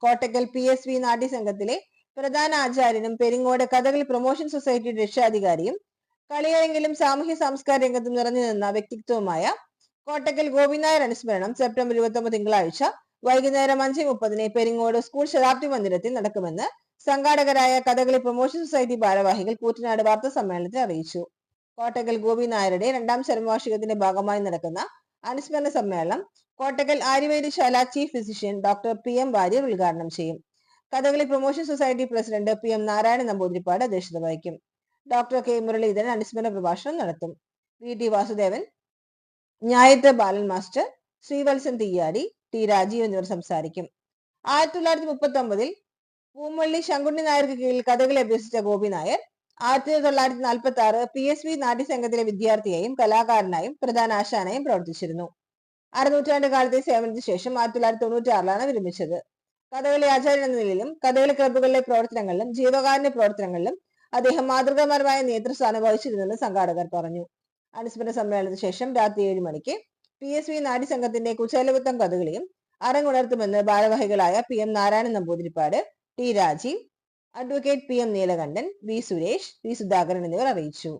Kottakkal PSV നാട്യസംഘത്തിലെ പ്രധാന ആചാര്യനും Peringode Kathakali promotion സൊസൈറ്റിയുടെ രക്ഷാധികാരിയും കളിയരങ്ങിലും സാമൂഹ്യ സാംസ്കാര രംഗത്തും നിറഞ്ഞു നിന്ന വ്യക്തിത്വമായ കോട്ടക്കൽ ഗോപിനായർ അനുസ്മരണം സെപ്റ്റംബർ 29 തിങ്കളാഴ്ച വൈകുന്നേരം 5:30 പെരിങ്ങോട് സ്കൂൾ ശതാബ്ദി മന്ദിരത്തിൽ നടക്കുമെന്ന് സംഘാടകരായ കഥകളി പ്രൊമോഷൻ സൊസൈറ്റി ഭാരവാഹികൾ കൂറ്റനാട് വാർത്താ സമ്മേളനത്തിൽ അറിയിച്ചു. കോട്ടക്കൽ ഗോപിനായരുടെ 2ാം ചരമവാർഷികത്തിന്റെ ഭാഗമായി നടക്കുന്ന അനുസ്മരണ സമ്മേളനം Kottakkal Arya Vaidya Sala chief physician doctor PM Warrier ഉദ്ഘാടനം ചെയ്യും. Kathakali promotion society president PM Narayanan Namboothiripad അധ്യക്ഷത വഹിക്കും. ഡോക്ടർ K മുരളീധരൻ അനുസ്മരണ പ്രഭാഷണം നടത്തും. VT Vasudevan, Njayath Balan master, Sreevalsan Theeyadi, T Rajeev എന്നിവർ സംസാരിക്കും. 1939 പൂമള്ളി ശങ്കുണ്ണി നായർക്ക് കീഴിൽ കഥകളി അഭ്യസിച്ച ഗോപി നായർ 1946 PSV നാട്യസംഘത്തിലെ വിദ്യാർത്ഥിയായും കലാകാരനായും പ്രധാന ആശാനായും പ്രവർത്തിച്ചിരുന്നു. അരനൂറ്റാണ്ട് കാലത്തെ സേവനത്തിന് ശേഷം 1996 വിരമിച്ചത്. കഥകളി ആചാര്യൻ എന്ന നിലയിലും കഥകളി ക്ലബ്ബുകളിലെ പ്രവർത്തനങ്ങളിലും ജീവകാരുണ്യ പ്രവർത്തനങ്ങളിലും അദ്ദേഹം മാതൃകാപരമായ നേതൃസ്ഥാനം വഹിച്ചിരുന്നെന്ന് സംഘാടകർ പറഞ്ഞു. അനുസ്മരണ സമ്മേളനത്തിന് ശേഷം രാത്രി 7 മണിക്ക് PSV നാട്യസംഘത്തിന്റെ കുചേലവൃത്തം കഥകളിയും അരങ്ങുണർത്തുമെന്ന് ഭാരവാഹികളായ PM Narayanan Namboothiripad, T Rajeev, advocate PM Neelakantan, V Suresh, V Sudhakaran എന്നിവർ അറിയിച്ചു.